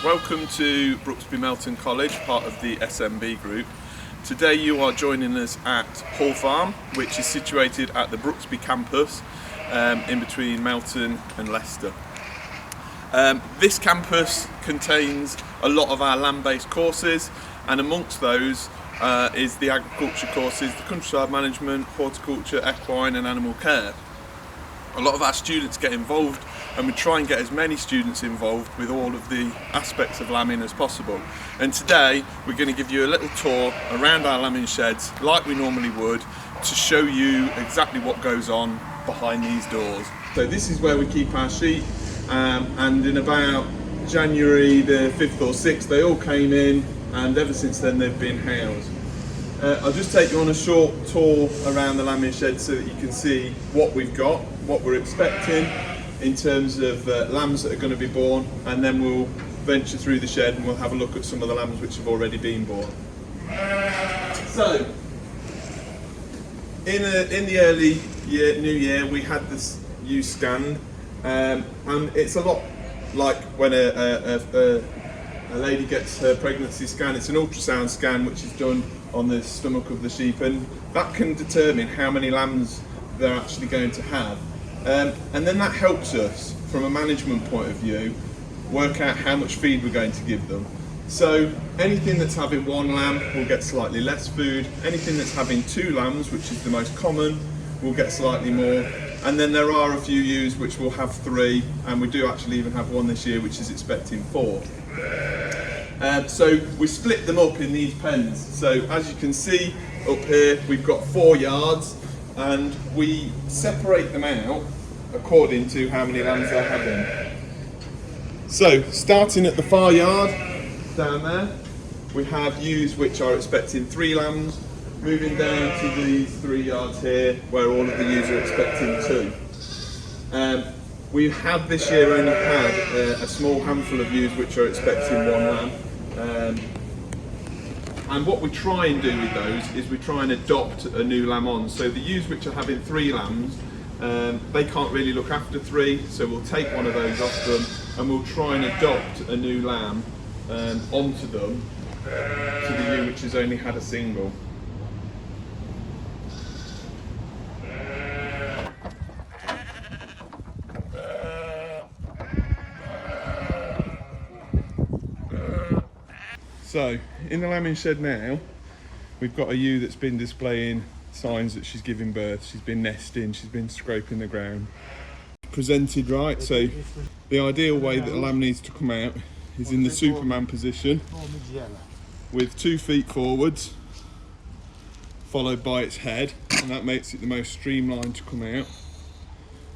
Welcome to Brooksby Melton College, part of the SMB group. Today you are joining us at Hall Farm, which is situated at the Brooksby campus in between Melton and Leicester. This campus contains a lot of our land-based courses, and amongst those is the agriculture courses, the countryside management, horticulture, equine and animal care. A lot of our students get involved, and we try and get as many students involved with all of the aspects of lambing as possible. And today we're going to give you a little tour around our lambing sheds like we normally would, to show you exactly what goes on behind these doors. So this is where we keep our sheep, and in about January the 5th or 6th they all came in, and ever since then they've been housed. I'll just take you on a short tour around the lambing shed so that you can see what we've got, what we're expecting in terms of lambs that are going to be born, and then we'll venture through the shed and we'll have a look at some of the lambs which have already been born. So, in the early new year we had this ewe scanned, and it's a lot like when a lady gets her pregnancy scan. It's an ultrasound scan which is done on the stomach of the sheep, and that can determine how many lambs they're actually going to have. And then that helps us, from a management point of view, work out how much feed we're going to give them. So anything that's having one lamb will get slightly less food. Anything that's having two lambs, which is the most common, will get slightly more. And then there are a few ewes which will have three, and we do actually even have one this year which is expecting four. So we split them up in these pens. So as you can see up here, we've got 4 yards, and we separate them out according to how many lambs they're having. So starting at the far yard down there, we have ewes which are expecting 3 lambs, moving down to these 3 yards here where all of the ewes are expecting 2. We have this year only had a small handful of ewes which are expecting 1 lamb. And what we try and do with those is we try and adopt a new lamb on. So the ewes which are having 3 lambs, They can't really look after 3, so we'll take one of those off them and we'll try and adopt a new lamb onto them to the ewe which has only had a single. So, in the lambing shed now, we've got a ewe that's been displaying signs that she's giving birth. She's been nesting, she's been scraping the ground. Presented right, so the ideal way that the lamb needs to come out is in the Superman position, with 2 feet forwards, followed by its head, and that makes it the most streamlined to come out.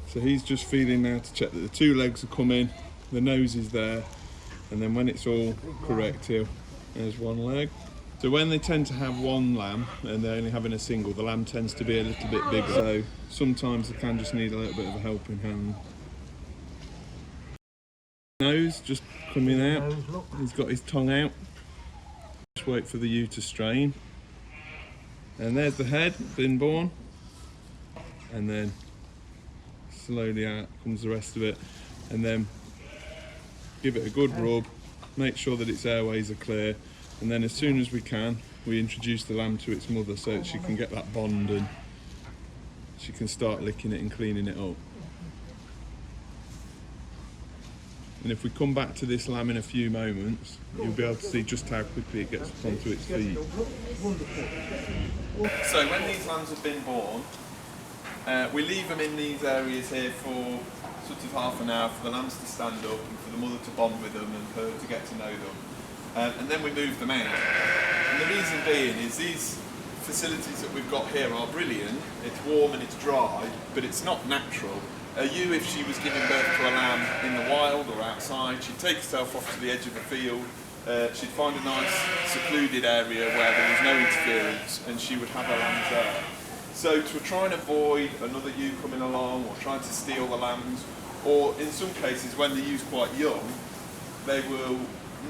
So he's just feeling now to check that the 2 legs are coming, the nose is there, and then when it's all correct, there's 1 leg. So when they tend to have 1 lamb and they're only having a single, the lamb tends to be a little bit bigger. So sometimes they can just need a little bit of a helping hand. Nose just coming out. He's got his tongue out. Just wait for the ewe to strain. And there's the head, been born. And then slowly out comes the rest of it. And then give it a good rub. Make sure that its airways are clear. And then as soon as we can, we introduce the lamb to its mother so that she can get that bond and she can start licking it and cleaning it up. And if we come back to this lamb in a few moments, you'll be able to see just how quickly it gets up onto its feet. So when these lambs have been born, we leave them in these areas here for sort of half an hour for the lambs to stand up and for the mother to bond with them and for her to get to know them. And then we move them out. And the reason being is these facilities that we've got here are brilliant. It's warm and it's dry, but it's not natural. A ewe, if she was giving birth to a lamb in the wild or outside, she'd take herself off to the edge of the field. She'd find a nice secluded area where there was no interference and she would have her lambs there. So to try and avoid another ewe coming along or trying to steal the lambs, or in some cases when the ewe's quite young, they will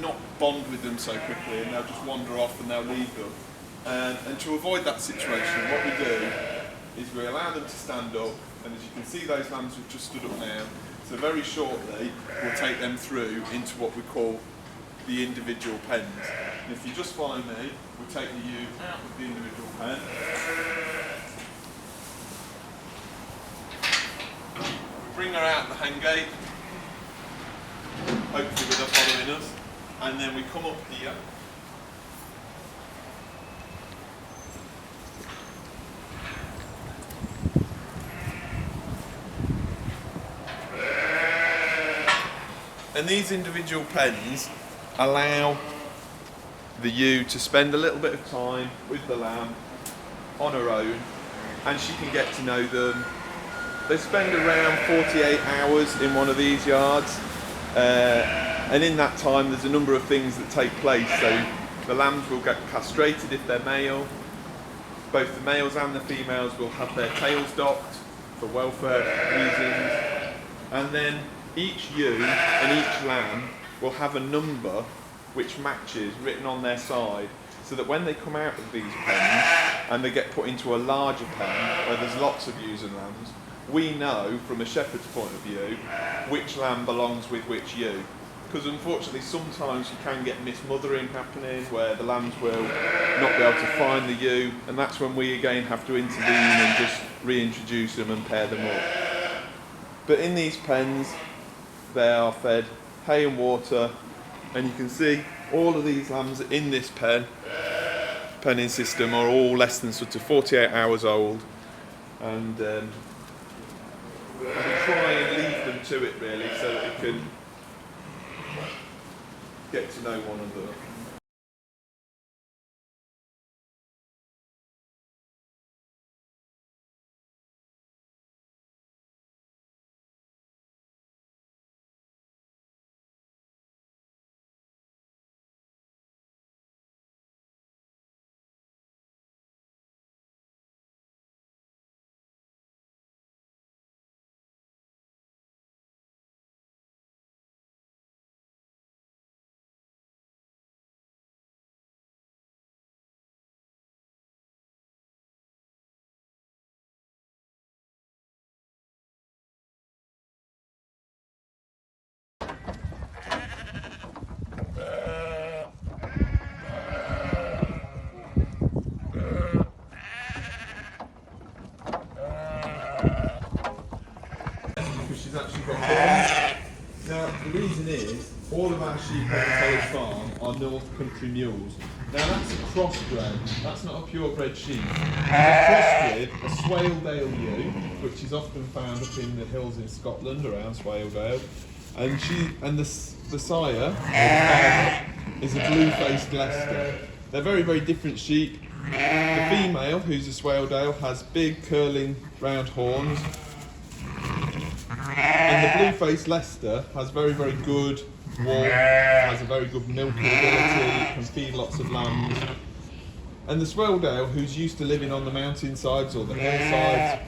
not bond with them so quickly and they'll just wander off and they'll leave them. And to avoid that situation, what we do is we allow them to stand up, and as you can see those lambs have just stood up now, so very shortly we'll take them through into what we call the individual pens. And if you just follow me, we'll take the ewe out of the individual pen. Bring her out the hang gate, hopefully with her following us. And then we come up here. And these individual pens allow the ewe to spend a little bit of time with the lamb on her own, and she can get to know them. They spend around 48 hours in one of these yards. And in that time there's a number of things that take place. So the lambs will get castrated if they're male. Both the males and the females will have their tails docked for welfare reasons. And then each ewe and each lamb will have a number which matches written on their side, so that when they come out of these pens and they get put into a larger pen where there's lots of ewes and lambs, we know from a shepherd's point of view which lamb belongs with which ewe. Because unfortunately sometimes you can get mismothering happening where the lambs will not be able to find the ewe, and that's when we again have to intervene and just reintroduce them and pair them up. But in these pens they are fed hay and water, and you can see all of these lambs in this penning system are all less than sort of 48 hours old, and we try and leave them to it really so that they can get to know one another. the reason is, all of our sheep on the College Farm are North Country mules. Now that's a crossbred, that's not a purebred sheep. It's a crossbred, a Swaledale ewe, which is often found up in the hills in Scotland around Swaledale. And the sire is a blue-faced Leicester. They're very, very different sheep. The female, who's a Swaledale, has big curling round horns. And the blue-faced Leicester has very, very good wool, has a very good milking ability, can feed lots of lambs. And the Swaledale, who's used to living on the mountainsides or the hillsides,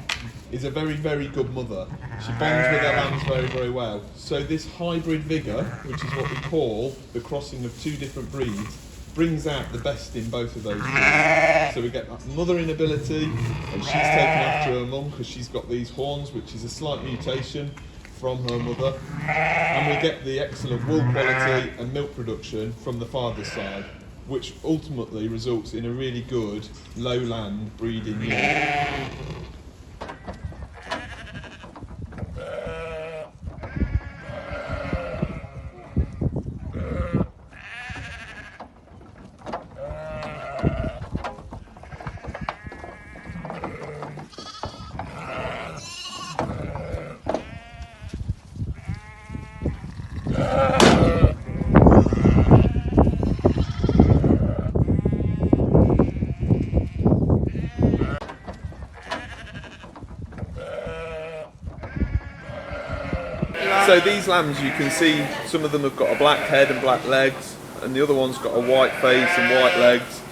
is a very, very good mother. She bonds with her lambs very, very well. So this hybrid vigour, which is what we call the crossing of two different breeds, brings out the best in both of those breeds. So we get that mothering ability, and she's taken after her mum because she's got these horns, which is a slight mutation from her mother. And we get the excellent wool quality and milk production from the father's side, which ultimately results in a really good lowland breeding unit. So these lambs, you can see some of them have got a black head and black legs, and the other one's got a white face and white legs,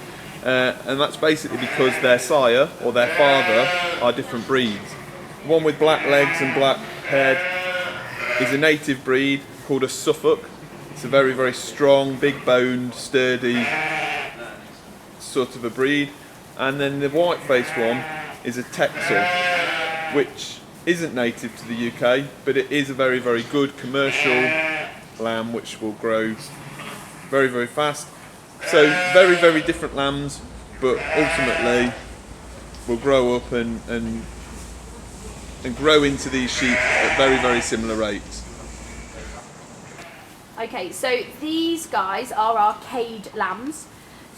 and that's basically because their sire or their father are different breeds. The one with black legs and black head is a native breed called a Suffolk. It's a very, very strong, big boned, sturdy sort of a breed. And then the white faced one is a Texel, which isn't native to the UK, but it is a very, very good commercial lamb which will grow very, very fast. So very, very different lambs, but ultimately will grow up and grow into these sheep at very, very similar rates. Okay, so these guys are our caged lambs.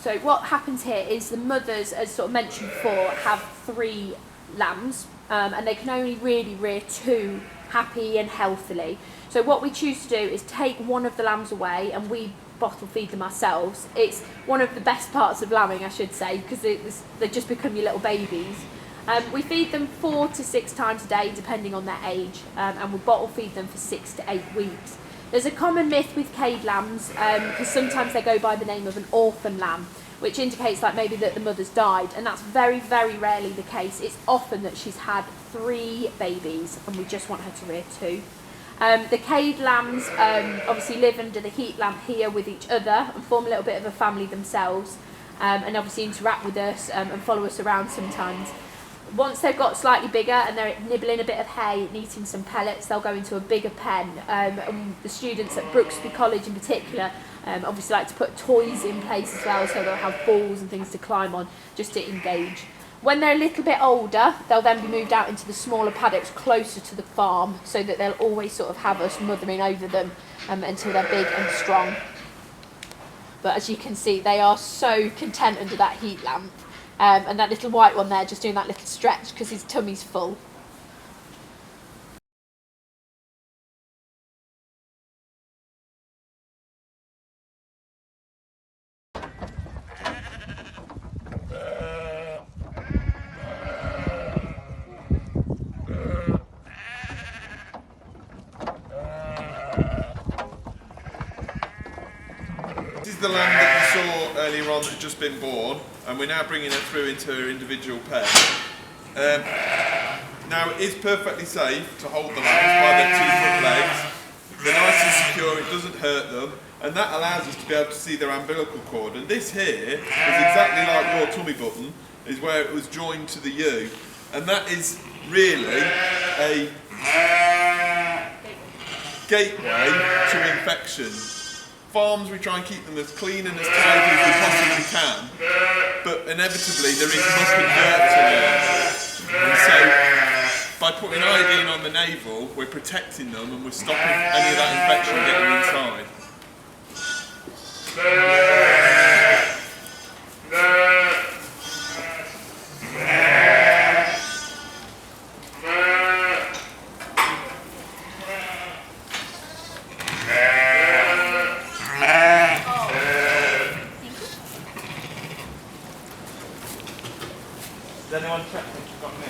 So what happens here is the mothers, as sort of mentioned before, have 3 lambs. And they can only really rear 2 happy and healthily. So what we choose to do is take one of the lambs away and we bottle feed them ourselves. It's one of the best parts of lambing, I should say, because they just become your little babies. We feed them 4 to 6 times a day depending on their age, and we bottle feed them for 6 to 8 weeks. There's a common myth with caged lambs because sometimes they go by the name of an orphan lamb, which indicates like maybe that the mother's died, and that's very, very rarely the case. It's often that she's had 3 babies and we just want her to rear 2. The caged lambs obviously live under the heat lamp here with each other and form a little bit of a family themselves, and obviously interact with us and follow us around sometimes. Once they've got slightly bigger and they're nibbling a bit of hay and eating some pellets, they'll go into a bigger pen. And the students at Brooksby College in particular obviously like to put toys in place as well, so they'll have balls and things to climb on just to engage. When they're a little bit older, they'll then be moved out into the smaller paddocks closer to the farm, so that they'll always sort of have us mothering over them until they're big and strong. But as you can see, they are so content under that heat lamp. And that little white one there just doing that little stretch because his tummy's full. This is the lamb that you saw earlier on that had just been born, and we're now bringing her through into her individual pen. Now it is perfectly safe to hold the lambs by their 2 front legs. They're nice and secure, it doesn't hurt them, and that allows us to be able to see their umbilical cord. And this here is exactly like your tummy button, is where it was joined to the ewe. And that is really a gateway to infection. Farms, we try and keep them as clean and as tidy as we possibly can, but inevitably there is muck and dirt to them. And so by putting iodine on the navel, we're protecting them and we're stopping any of that infection getting inside. Does anyone check if you've got me?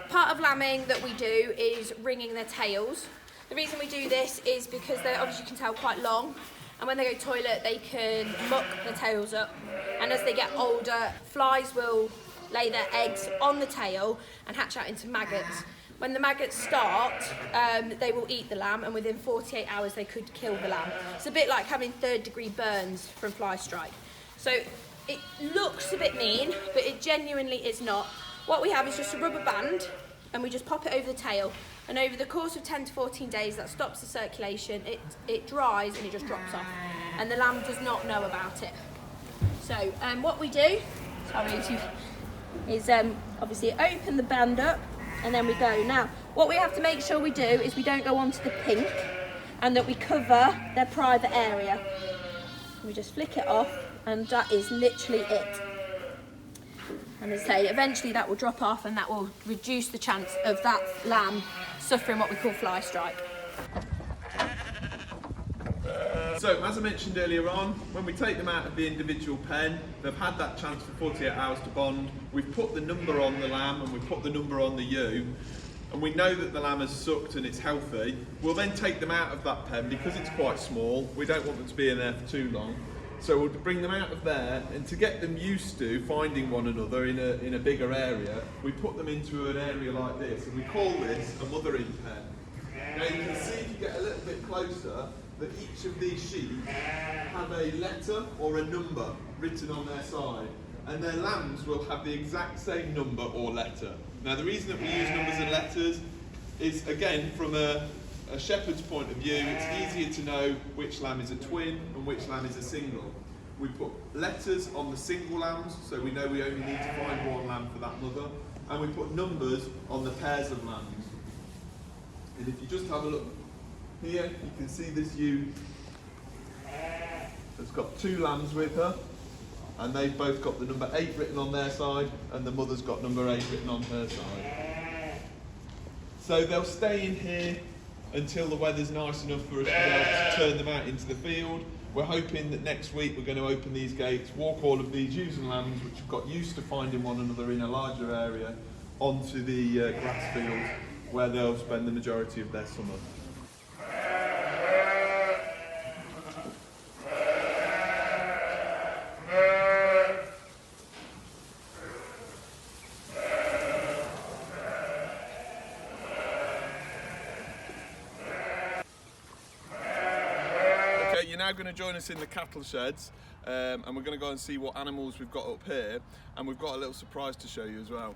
Part of lambing that we do is ringing their tails. The reason we do this is because they're, obviously you can tell, quite long, and when they go to the toilet they can muck their tails up, and as they get older flies will lay their eggs on the tail and hatch out into maggots. When the maggots start, they will eat the lamb, and within 48 hours they could kill the lamb. It's a bit like having third-degree burns from fly strike. So it looks a bit mean, but it genuinely is not. What we have is just a rubber band, and we just pop it over the tail, and over the course of 10 to 14 days that stops the circulation, it dries and it just drops off, and the lamb does not know about it. So what we do, is obviously open the band up, and then we go. Now, what we have to make sure we do is we don't go onto the pink, and that we cover their private area. We just flick it off, and that is literally it. And as I say, eventually that will drop off, and that will reduce the chance of that lamb suffering what we call fly strike. So, as I mentioned earlier on, when we take them out of the individual pen, they've had that chance for 48 hours to bond. We've put the number on the lamb and we've put the number on the ewe, and we know that the lamb has sucked and it's healthy. We'll then take them out of that pen because it's quite small. We don't want them to be in there for too long. So we'll bring them out of there, and to get them used to finding one another in a bigger area, we put them into an area like this, and we call this a mothering pen. Now you can see, if you get a little bit closer, that each of these sheep have a letter or a number written on their side, and their lambs will have the exact same number or letter. Now the reason that we use numbers and letters is, again, from a shepherd's point of view, it's easier to know which lamb is a twin and which lamb is a single. We put letters on the single lambs, so we know we only need to find one lamb for that mother, and we put numbers on the pairs of lambs. And if you just have a look here, you can see this ewe has got 2 lambs with her, and they've both got the number 8 written on their side, and the mother's got number 8 written on her side. So they'll stay in here until the weather's nice enough for us to be able to turn them out into the field. We're hoping that next week we're going to open these gates, walk all of these ewes and lambs, which have got used to finding one another in a larger area, onto the grass field, where they'll spend the majority of their summer. You're now going to join us in the cattle sheds, and we're going to go and see what animals we've got up here, and we've got a little surprise to show you as well.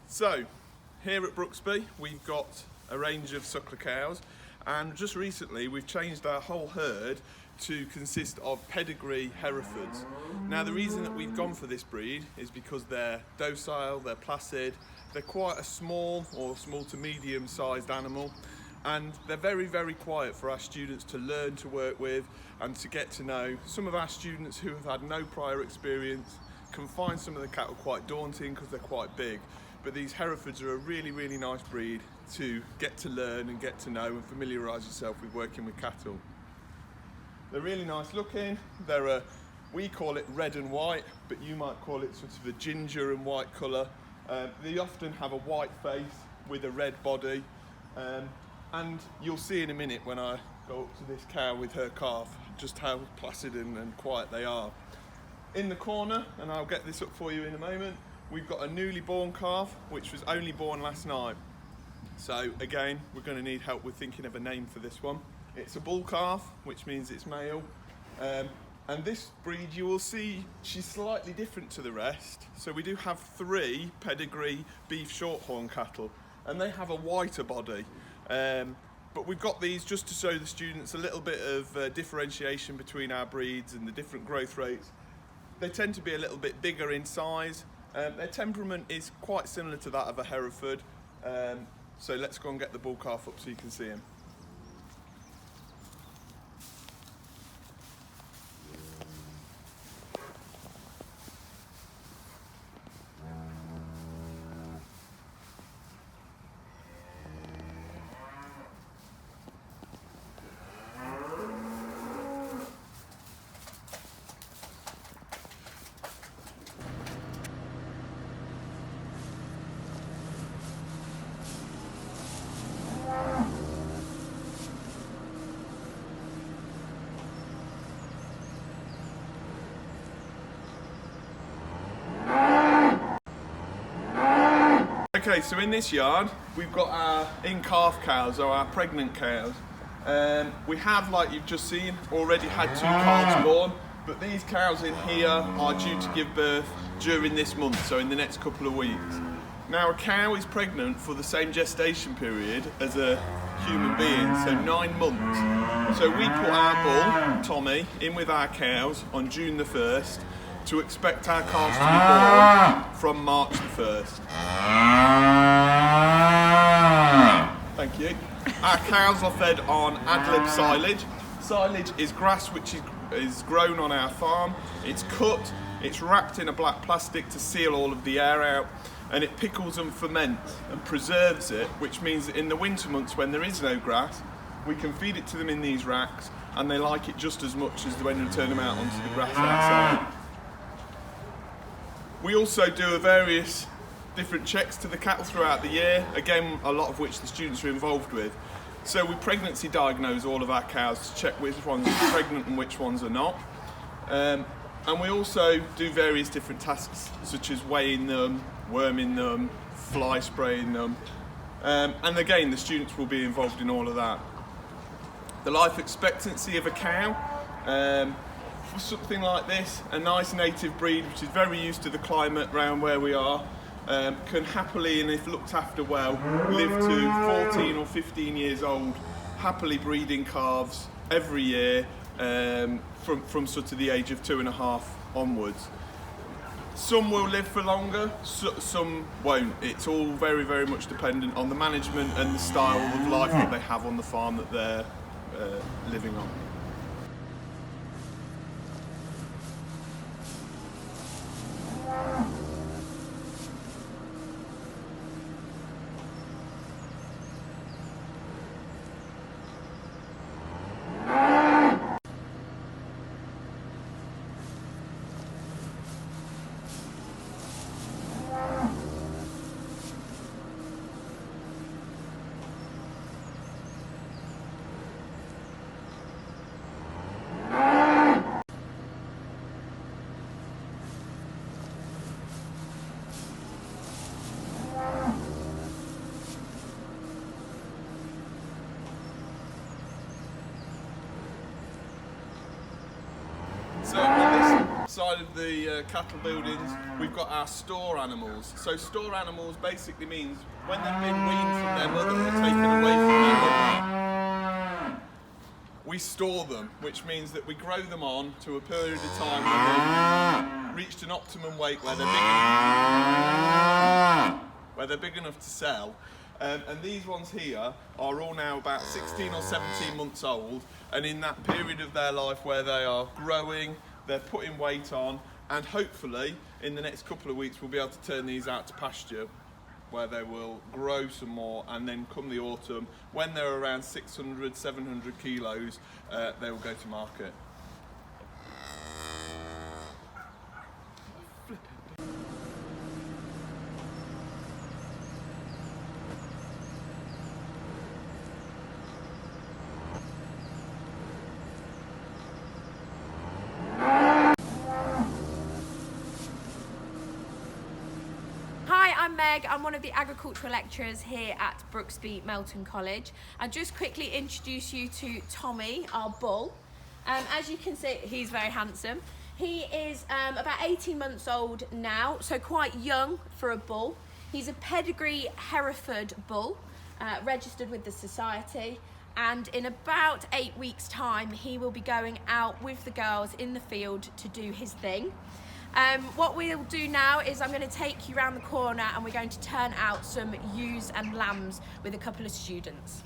So, here at Brooksby, we've got a range of suckler cows, and just recently we've changed our whole herd to consist of pedigree Herefords. Now, the reason that we've gone for this breed is because they're docile, they're placid, they're quite a small or small to medium sized animal, and they're very, very quiet for our students to learn to work with and to get to know. Some of our students who have had no prior experience can find some of the cattle quite daunting because they're quite big. But these Herefords are a really, really nice breed to get to learn and get to know and familiarise yourself with working with cattle. They're really nice looking. They're we call it red and white, but you might call it sort of a ginger and white colour. They often have a white face with a red body, and you'll see in a minute when I go up to this cow with her calf just how placid and quiet they are. In the corner, and I'll get this up for you in a moment, we've got a newly born calf which was only born last night. So again, we're going to need help with thinking of a name for this one. It's a bull calf, which means it's male. And this breed, you will see, she's slightly different to the rest. So we do have 3 pedigree beef shorthorn cattle, and they have a whiter body. But we've got these just to show the students a little bit of differentiation between our breeds and the different growth rates. They tend to be a little bit bigger in size. Their temperament is quite similar to that of a Hereford. So let's go and get the bull calf up so you can see him. Okay, so in this yard, we've got our in-calf cows, or our pregnant cows. We have, like you've just seen, already had 2 calves born, but these cows in here are due to give birth during this month, so in the next couple of weeks. Now, a cow is pregnant for the same gestation period as a human being, so 9 months. So we put our bull, Tommy, in with our cows on June the 1st, to expect our calves to be born from March the 1st. Thank you. Our cows are fed on ad lib silage. Silage is grass which is grown on our farm. It's cut, it's wrapped in a black plastic to seal all of the air out, and it pickles and ferments and preserves it, which means that in the winter months when there is no grass, we can feed it to them in these racks, and they like it just as much as when we turn them out onto the grass outside. We also do various different checks to the cattle throughout the year, again a lot of which the students are involved with. So we pregnancy diagnose all of our cows to check which ones are pregnant and which ones are not. And we also do various different tasks such as weighing them, worming them, fly spraying them. And again, the students will be involved in all of that. The life expectancy of a cow, for something like this, a nice native breed which is very used to the climate around where we are, can happily, and if looked after well, live to 14 or 15 years old, happily breeding calves every year, from sort of the age of 2.5 onwards. Some will live for longer, some won't. It's all very, very much dependent on the management and the style of life that they have on the farm that they're living on. So on this side of the cattle buildings, we've got our store animals. So store animals basically means when they've been weaned from their mother or taken away from their mother, we store them, which means that we grow them on to a period of time when they've reached an optimum weight where they're big enough to sell. And these ones here are all now about 16 or 17 months old, and in that period of their life where they are growing, they're putting weight on, and hopefully in the next couple of weeks we'll be able to turn these out to pasture where they will grow some more, and then come the autumn, when they're around 600, 700 kilos, they will go to market. Hi, I'm Meg. Meg, I'm one of the agricultural lecturers here at Brooksby Melton College. I'll just quickly introduce you to Tommy, our bull. As you can see, he's very handsome. He is about 18 months old now, so quite young for a bull. He's a pedigree Hereford bull, registered with the society, and in about 8 weeks' time, he will be going out with the girls in the field to do his thing. What we'll do now is I'm going to take you around the corner and we're going to turn out some ewes and lambs with a couple of students.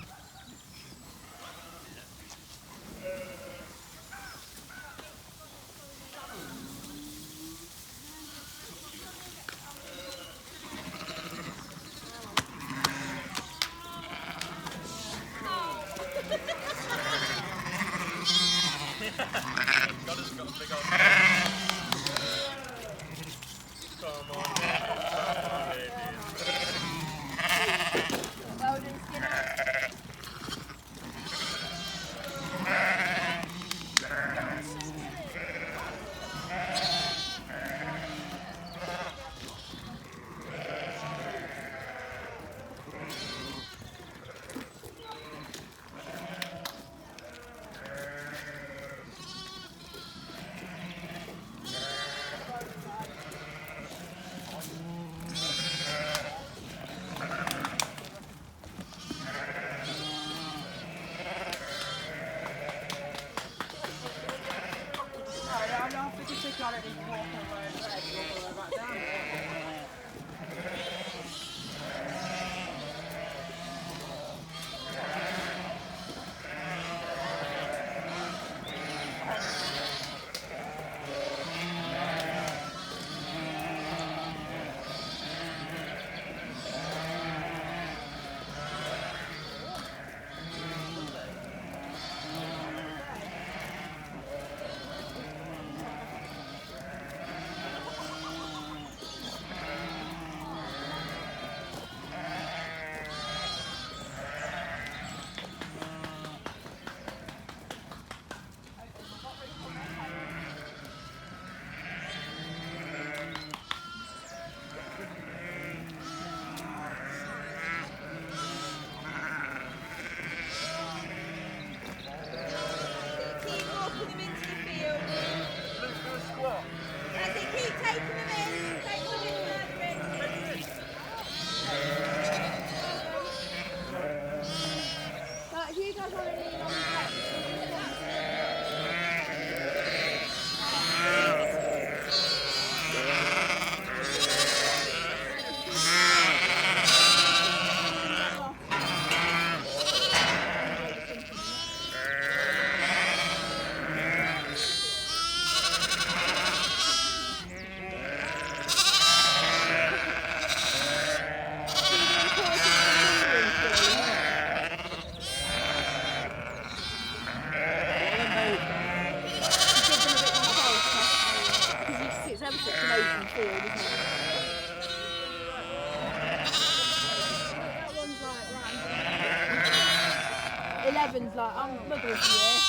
Eleven's like, I'm mother of the year.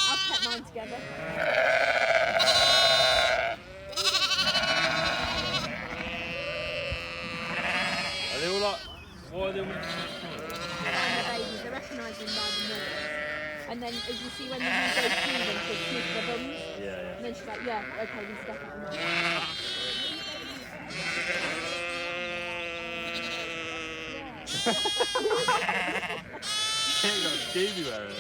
I've kept mine together. Are they all like, why are they all mixed? The babies, they recognise them by the noise. And then, as you see, when the ewes go through them, she'll sniff their bums. Yeah. And then she's like, yeah, okay, we step out of there. Ain't got Stevie wearing it.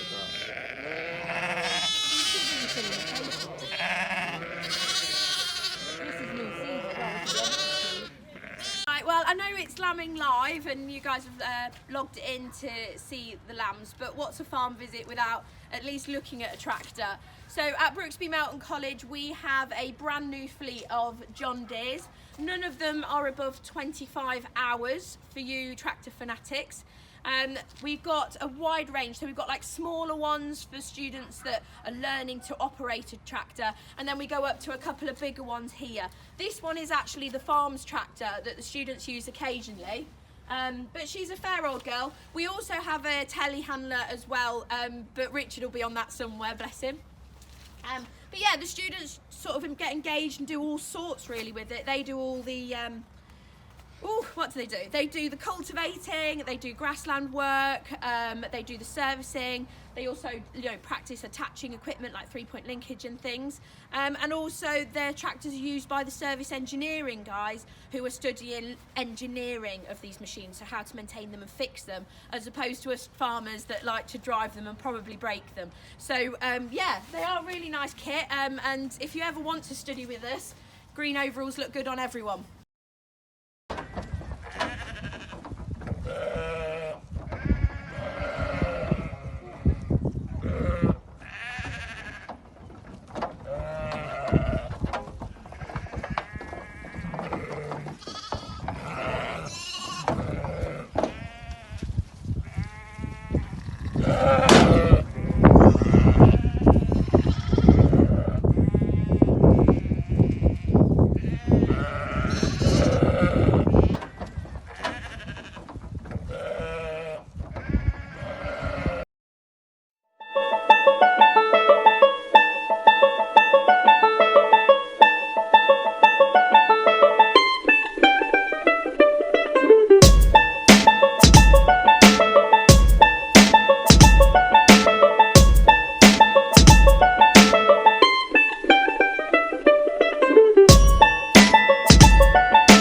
Right, well, I know it's lambing live and you guys have logged in to see the lambs, but what's a farm visit without at least looking at a tractor? So at Brooksby Melton College we have a brand new fleet of John Deeres. None of them are above 25 hours for you tractor fanatics. We've got a wide range, so we've got like smaller ones for students that are learning to operate a tractor, and then we go up to a couple of bigger ones here. This one is actually the farm's tractor that the students use occasionally, but she's a fair old girl. We also have a telehandler as well, but Richard will be on that somewhere, bless him. But yeah, the students sort of get engaged and do all sorts really with it. They do all the What do? They do the cultivating, they do grassland work, they do the servicing, they also practice attaching equipment like 3-point linkage and things, and also their tractors are used by the service engineering guys who are studying engineering of these machines, so how to maintain them and fix them, as opposed to us farmers that like to drive them and probably break them. So yeah, they are really nice kit, and if you ever want to study with us, green overalls look good on everyone.